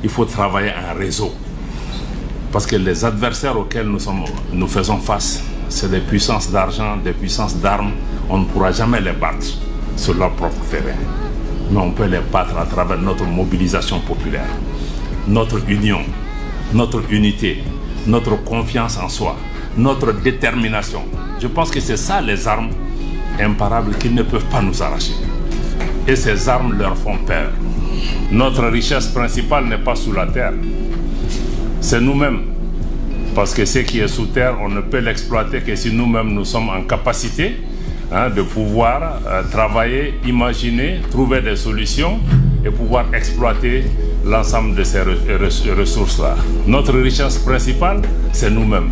il faut travailler en réseau. Parce que les adversaires auxquels nous faisons face, c'est des puissances d'argent, des puissances d'armes. On ne pourra jamais les battre sur leur propre terrain. Mais on peut les battre à travers notre mobilisation populaire, notre union, notre unité, notre confiance en soi, notre détermination. Je pense que c'est ça les armes imparables qu'ils ne peuvent pas nous arracher. Et ces armes leur font peur. Notre richesse principale n'est pas sous la terre. C'est nous-mêmes. Parce que ce qui est sous terre, on ne peut l'exploiter que si nous-mêmes nous sommes en capacité de pouvoir travailler, imaginer, trouver des solutions et pouvoir exploiter l'ensemble de ces ressources-là. Notre richesse principale, c'est nous-mêmes.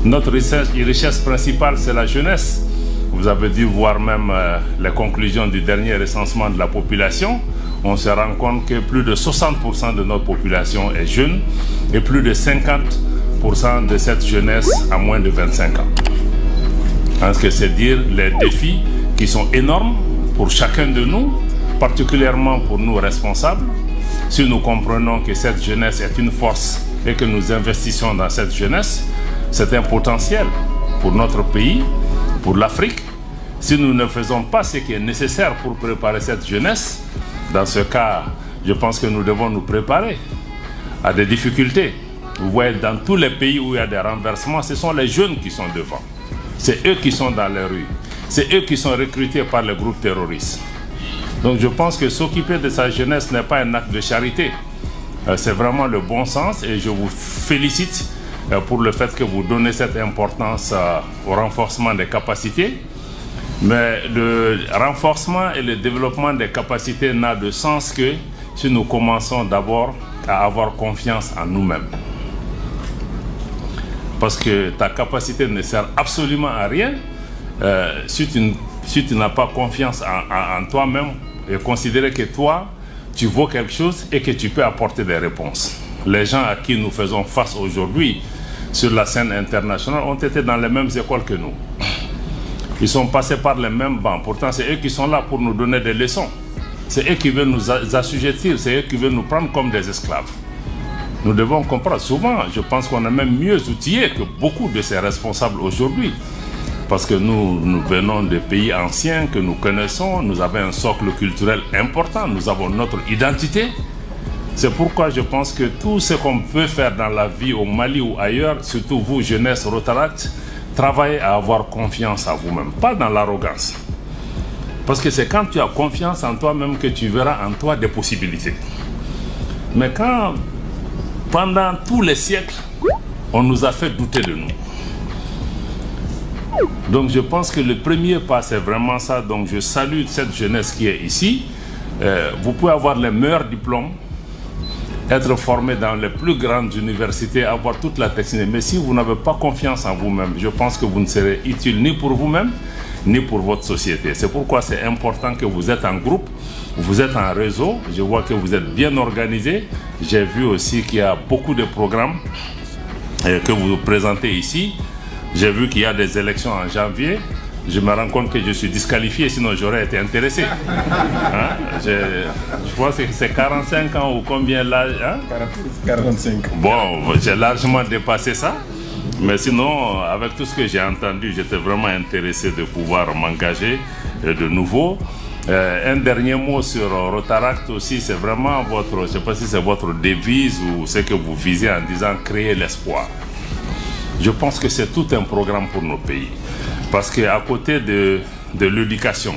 Notre richesse principale, c'est la jeunesse. Vous avez dû voir même les conclusions du dernier recensement de la population. On se rend compte que plus de 60% de notre population est jeune et plus de 50% de cette jeunesse a moins de 25 ans. Parce que c'est dire les défis qui sont énormes pour chacun de nous, particulièrement pour nous responsables. Si nous comprenons que cette jeunesse est une force et que nous investissons dans cette jeunesse, c'est un potentiel pour notre pays, pour l'Afrique. Si nous ne faisons pas ce qui est nécessaire pour préparer cette jeunesse, dans ce cas, je pense que nous devons nous préparer à des difficultés. Vous voyez, dans tous les pays où il y a des renversements, ce sont les jeunes qui sont devant. C'est eux qui sont dans les rues. C'est eux qui sont recrutés par les groupes terroristes. Donc je pense que s'occuper de sa jeunesse n'est pas un acte de charité. C'est vraiment le bon sens et je vous félicite pour le fait que vous donnez cette importance au renforcement des capacités. Mais le renforcement et le développement des capacités n'a de sens que si nous commençons d'abord à avoir confiance en nous-mêmes. Parce que ta capacité ne sert absolument à rien si tu n'as pas confiance en toi-même et considérer que toi, tu vaux quelque chose et que tu peux apporter des réponses. Les gens à qui nous faisons face aujourd'hui sur la scène internationale ont été dans les mêmes écoles que nous. Ils sont passés par les mêmes bancs. Pourtant, c'est eux qui sont là pour nous donner des leçons. C'est eux qui veulent nous assujettir. C'est eux qui veulent nous prendre comme des esclaves. Nous devons comprendre. Souvent, je pense qu'on est même mieux outillés que beaucoup de ces responsables aujourd'hui. Parce que nous venons de pays anciens que nous connaissons. Nous avons un socle culturel important. Nous avons notre identité. C'est pourquoi je pense que tout ce qu'on peut faire dans la vie au Mali ou ailleurs, surtout vous, jeunesse Rotaract, travaillez à avoir confiance en vous-même, pas dans l'arrogance. Parce que c'est quand tu as confiance en toi-même que tu verras en toi des possibilités. Mais quand, pendant tous les siècles, on nous a fait douter de nous. Donc je pense que le premier pas, c'est vraiment ça. Donc je salue cette jeunesse qui est ici. Vous pouvez avoir les meilleurs diplômes, être formé dans les plus grandes universités, avoir toute la technique. Mais si vous n'avez pas confiance en vous-même, je pense que vous ne serez utile ni pour vous-même, ni pour votre société. C'est pourquoi c'est important que vous êtes en groupe, vous êtes en réseau. Je vois que vous êtes bien organisé. J'ai vu aussi qu'il y a beaucoup de programmes que vous présentez ici. J'ai vu qu'il y a des élections en janvier. Je me rends compte que je suis disqualifié, sinon j'aurais été intéressé. Hein? Je pense que c'est 45 ans ou combien l'âge, hein? 45. Bon, j'ai largement dépassé ça. Mais sinon, avec tout ce que j'ai entendu, j'étais vraiment intéressé de pouvoir m'engager de nouveau. Un dernier mot sur Rotaract aussi, c'est vraiment votre, je ne sais pas si c'est votre devise ou ce que vous visez en disant créer l'espoir. Je pense que c'est tout un programme pour nos pays. Parce qu'à côté de l'éducation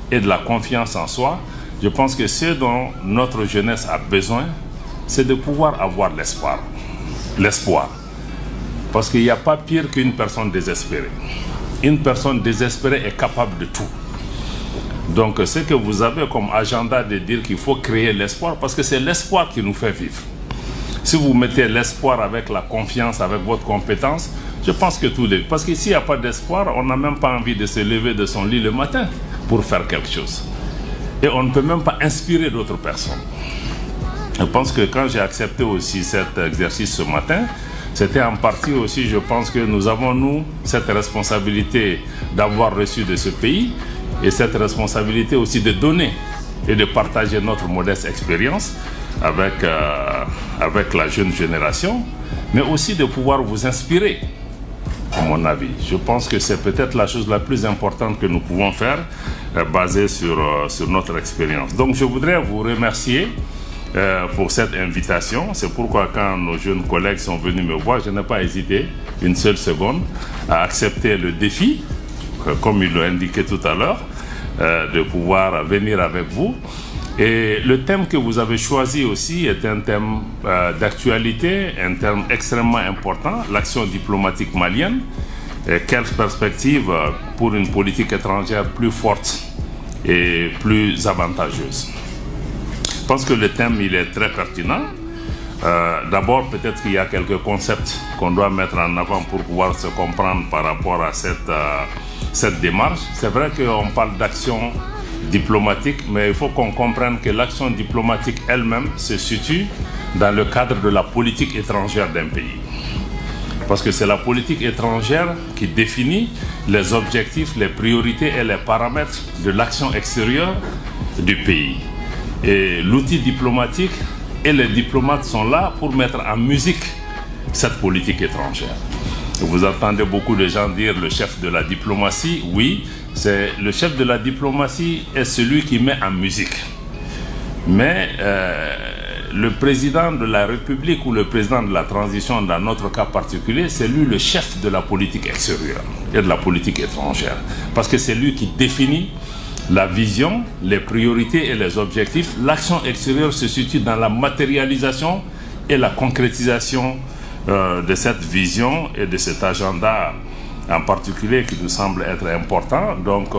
et de la confiance en soi, je pense que ce dont notre jeunesse a besoin, c'est de pouvoir avoir l'espoir. L'espoir. Parce qu'il n'y a pas pire qu'une personne désespérée. Une personne désespérée est capable de tout. Donc ce que vous avez comme agenda de dire qu'il faut créer l'espoir, parce que c'est l'espoir qui nous fait vivre. Si vous mettez l'espoir avec la confiance, avec votre compétence, je pense que tout est... Parce que s'il n'y a pas d'espoir, on n'a même pas envie de se lever de son lit le matin pour faire quelque chose. Et on ne peut même pas inspirer d'autres personnes. Je pense que quand j'ai accepté aussi cet exercice ce matin, c'était en partie aussi, je pense que nous avons, nous, cette responsabilité d'avoir reçu de ce pays et cette responsabilité aussi de donner et de partager notre modeste expérience avec la jeune génération, mais aussi de pouvoir vous inspirer, à mon avis. Je pense que c'est peut-être la chose la plus importante que nous pouvons faire, basée sur notre expérience. Donc je voudrais vous remercier pour cette invitation. C'est pourquoi quand nos jeunes collègues sont venus me voir, je n'ai pas hésité une seule seconde à accepter le défi, comme il l'a indiqué tout à l'heure, de pouvoir venir avec vous. Et le thème que vous avez choisi aussi est un thème d'actualité, un thème extrêmement important, l'action diplomatique malienne. Et quelle perspective pour une politique étrangère plus forte et plus avantageuse. Je pense que le thème il est très pertinent. D'abord, peut-être qu'il y a quelques concepts qu'on doit mettre en avant pour pouvoir se comprendre par rapport à cette démarche. C'est vrai qu'on parle d'action diplomatique, mais il faut qu'on comprenne que l'action diplomatique elle-même se situe dans le cadre de la politique étrangère d'un pays. Parce que c'est la politique étrangère qui définit les objectifs, les priorités et les paramètres de l'action extérieure du pays. Et l'outil diplomatique et les diplomates sont là pour mettre en musique cette politique étrangère. Vous entendez beaucoup de gens dire le chef de la diplomatie. Oui, c'est le chef de la diplomatie est celui qui met en musique. Mais le président de la République ou le président de la transition, dans notre cas particulier, c'est lui le chef de la politique extérieure et de la politique étrangère. Parce que c'est lui qui définit la vision, les priorités et les objectifs. L'action extérieure se situe dans la matérialisation et la concrétisation de cette vision et de cet agenda en particulier qui nous semble être important. Donc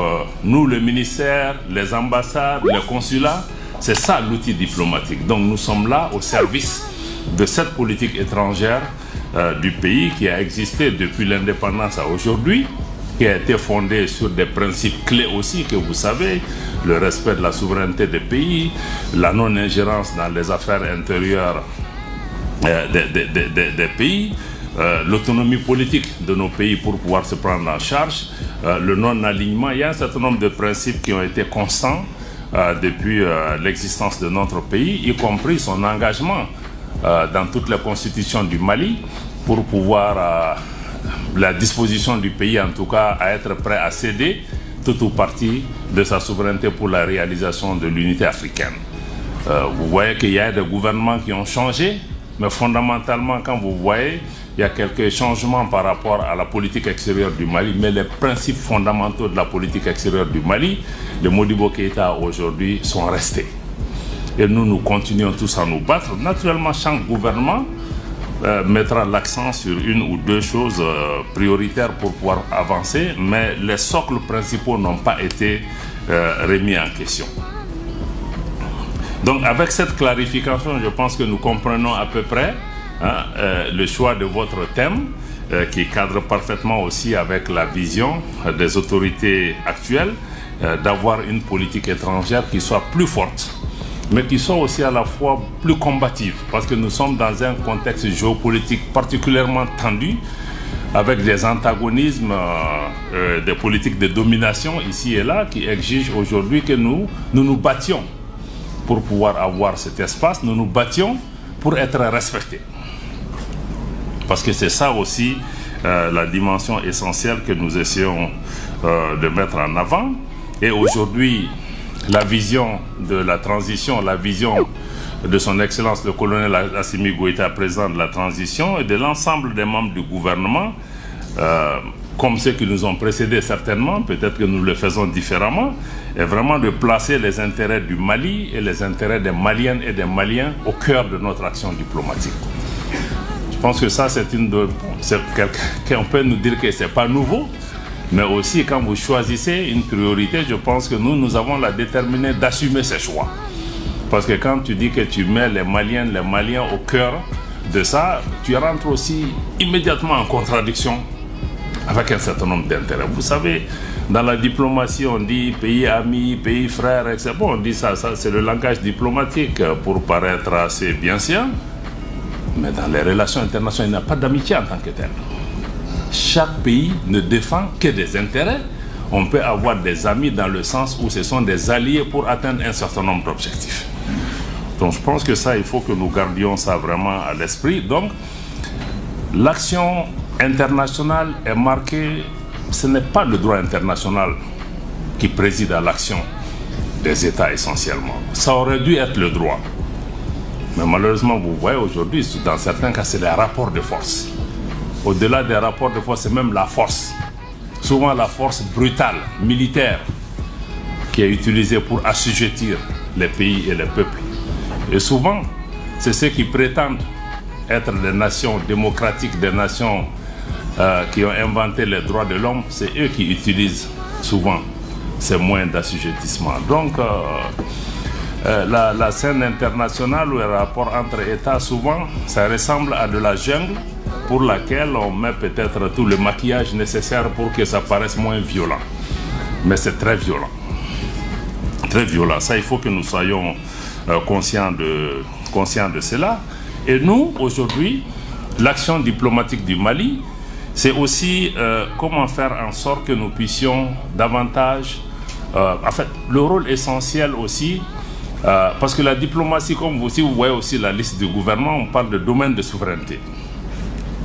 nous, le ministère, les ambassades, les consulats, c'est ça l'outil diplomatique. Donc nous sommes là au service de cette politique étrangère du pays qui a existé depuis l'indépendance à aujourd'hui, qui a été fondée sur des principes clés aussi que vous savez, le respect de la souveraineté des pays, la non-ingérence dans les affaires intérieures des pays, l'autonomie politique de nos pays pour pouvoir se prendre en charge, le non-alignement. Il y a un certain nombre de principes qui ont été constants depuis l'existence de notre pays, y compris son engagement dans toutes les constitutions du Mali pour pouvoir, la disposition du pays en tout cas, à être prêt à céder tout ou partie de sa souveraineté pour la réalisation de l'unité africaine. Vous voyez qu'il y a des gouvernements qui ont changé, mais fondamentalement, quand vous voyez, il y a quelques changements par rapport à la politique extérieure du Mali, mais les principes fondamentaux de la politique extérieure du Mali, de Modibo Keïta aujourd'hui, sont restés. Et nous continuons tous à nous battre. Naturellement, chaque gouvernement mettra l'accent sur une ou deux choses prioritaires pour pouvoir avancer, mais les socles principaux n'ont pas été remis en question. Donc avec cette clarification, je pense que nous comprenons à peu près le choix de votre thème qui cadre parfaitement aussi avec la vision des autorités actuelles d'avoir une politique étrangère qui soit plus forte, mais qui soit aussi à la fois plus combative, parce que nous sommes dans un contexte géopolitique particulièrement tendu, avec des antagonismes, des politiques de domination ici et là, qui exigent aujourd'hui que nous nous battions pour pouvoir avoir cet espace, nous nous battions pour être respectés. Parce que c'est ça aussi la dimension essentielle que nous essayons de mettre en avant. Et aujourd'hui, la vision de la transition, la vision de son Excellence le colonel Assimi Goïta, président de la transition, et de l'ensemble des membres du gouvernement, comme ceux qui nous ont précédés certainement, peut-être que nous le faisons différemment, est vraiment de placer les intérêts du Mali et les intérêts des Maliennes et des Maliens au cœur de notre action diplomatique. Je pense que ça, on peut nous dire que ce n'est pas nouveau, mais aussi quand vous choisissez une priorité, je pense que nous avons la déterminée d'assumer ces choix. Parce que quand tu dis que tu mets les Maliennes, les Maliens au cœur de ça, tu rentres aussi immédiatement en contradiction avec un certain nombre d'intérêts. Vous savez, dans la diplomatie, on dit pays amis, pays frères, etc. Bon, on dit ça c'est le langage diplomatique pour paraître assez bien sien. Mais dans les relations internationales, il n'y a pas d'amitié en tant que telle. Chaque pays ne défend que des intérêts. On peut avoir des amis dans le sens où ce sont des alliés pour atteindre un certain nombre d'objectifs. Donc je pense que ça, il faut que nous gardions ça vraiment à l'esprit. Donc l'action internationale est marquée, ce n'est pas le droit international qui préside à l'action des États essentiellement. Ça aurait dû être le droit. Mais malheureusement, vous voyez aujourd'hui, dans certains cas, c'est les rapports de force. Au-delà des rapports de force, c'est même la force. Souvent la force brutale, militaire, qui est utilisée pour assujettir les pays et les peuples. Et souvent, c'est ceux qui prétendent être des nations démocratiques, des nations qui ont inventé les droits de l'homme, c'est eux qui utilisent souvent ces moyens d'assujettissement. Donc, la scène internationale ou les rapports entre États, souvent, ça ressemble à de la jungle pour laquelle on met peut-être tout le maquillage nécessaire pour que ça paraisse moins violent. Mais c'est très violent. Très violent. Ça, il faut que nous soyons conscients de cela. Et nous, aujourd'hui, l'action diplomatique du Mali, c'est aussi comment faire en sorte que nous puissions davantage... en fait, le rôle essentiel aussi, parce que la diplomatie, comme vous, si vous voyez aussi la liste du gouvernement, on parle de domaine de souveraineté.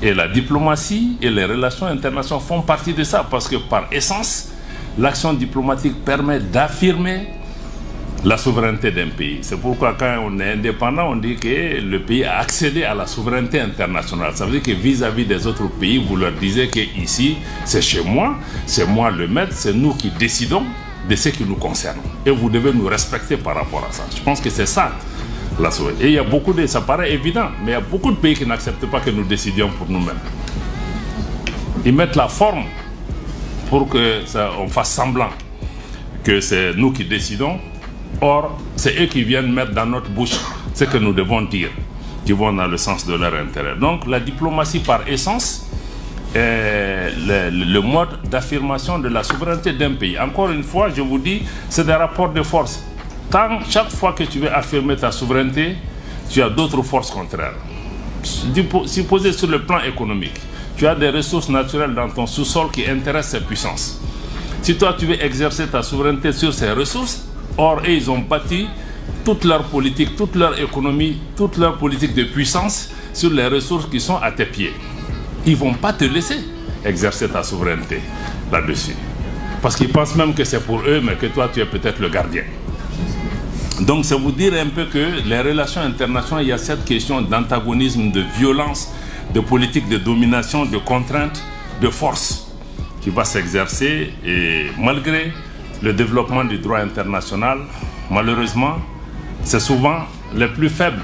Et la diplomatie et les relations internationales font partie de ça, parce que par essence, l'action diplomatique permet d'affirmer la souveraineté d'un pays. C'est pourquoi quand on est indépendant, on dit que le pays a accédé à la souveraineté internationale. Ça veut dire que vis-à-vis des autres pays, vous leur disiez que ici, c'est chez moi, c'est moi le maître, c'est nous qui décidons de ce qui nous concerne. Et vous devez nous respecter par rapport à ça. Je pense que c'est ça, la souveraineté. Et il y a beaucoup de... Ça paraît évident, mais il y a beaucoup de pays qui n'acceptent pas que nous décidions pour nous-mêmes. Ils mettent la forme pour qu'on fasse semblant que c'est nous qui décidons. Or, c'est eux qui viennent mettre dans notre bouche ce que nous devons dire, qui vont dans le sens de leur intérêt. Donc, la diplomatie par essence est le mode d'affirmation de la souveraineté d'un pays. Encore une fois, je vous dis, c'est des rapports de force. Chaque fois que tu veux affirmer ta souveraineté, tu as d'autres forces contraires. Supposez sur le plan économique, tu as des ressources naturelles dans ton sous-sol qui intéressent ces puissances. Si toi, tu veux exercer ta souveraineté sur ces ressources, or, ils ont bâti toute leur politique, toute leur économie, toute leur politique de puissance sur les ressources qui sont à tes pieds. Ils ne vont pas te laisser exercer ta souveraineté là-dessus. Parce qu'ils pensent même que c'est pour eux, mais que toi, tu es peut-être le gardien. Donc, c'est vous dire un peu que les relations internationales, il y a cette question d'antagonisme, de violence, de politique de domination, de contrainte, de force qui va s'exercer. Et malgré le développement du droit international, malheureusement, c'est souvent les plus faibles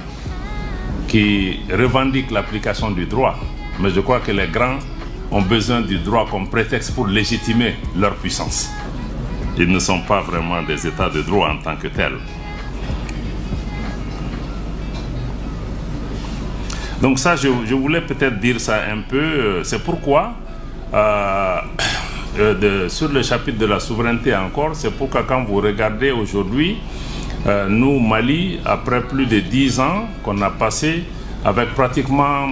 qui revendiquent l'application du droit. Mais je crois que les grands ont besoin du droit comme prétexte pour légitimer leur puissance. Ils ne sont pas vraiment des états de droit en tant que tels. Donc ça, je voulais peut-être dire ça un peu. C'est pourquoi... sur le chapitre de la souveraineté encore, c'est pourquoi quand vous regardez aujourd'hui, nous, Mali, après plus de 10 ans qu'on a passé avec pratiquement,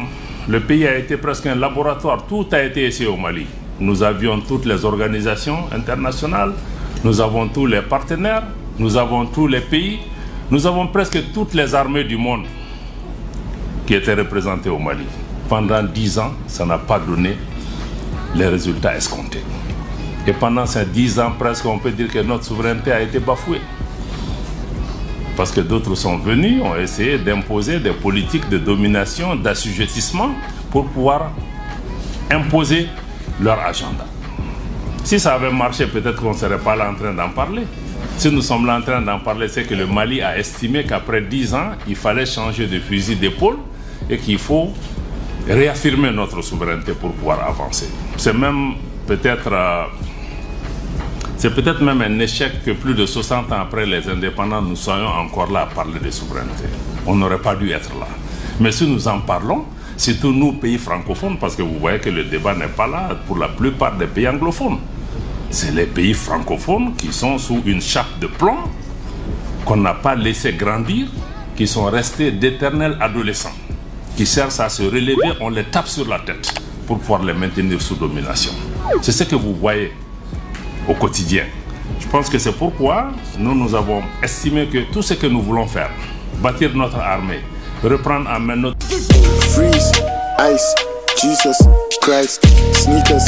le pays a été presque un laboratoire, tout a été ici au Mali. Nous avions toutes les organisations internationales, nous avons tous les partenaires, nous avons tous les pays, nous avons presque toutes les armées du monde qui étaient représentées au Mali. Pendant 10 ans, ça n'a pas donné les résultats escomptés. Et pendant ces 10 ans, presque, on peut dire que notre souveraineté a été bafouée. Parce que d'autres sont venus, ont essayé d'imposer des politiques de domination, d'assujettissement pour pouvoir imposer leur agenda. Si ça avait marché, peut-être qu'on ne serait pas là en train d'en parler. Si nous sommes là en train d'en parler, c'est que le Mali a estimé qu'après 10 ans, il fallait changer de fusil d'épaule et qu'il faut réaffirmer notre souveraineté pour pouvoir avancer. C'est même peut-être même un échec que plus de 60 ans après les indépendants, nous soyons encore là à parler de souveraineté. On n'aurait pas dû être là. Mais si nous en parlons, surtout nous, pays francophones, parce que vous voyez que le débat n'est pas là pour la plupart des pays anglophones. C'est les pays francophones qui sont sous une chape de plomb, qu'on n'a pas laissé grandir, qui sont restés d'éternels adolescents, qui cherchent à se relever, on les tape sur la tête pour pouvoir les maintenir sous domination. C'est ce que vous voyez au quotidien. Je pense que c'est pourquoi nous avons estimé que tout ce que nous voulons faire, bâtir notre armée, reprendre en main notre... Freeze, ice, Jesus, Christ, sneakers,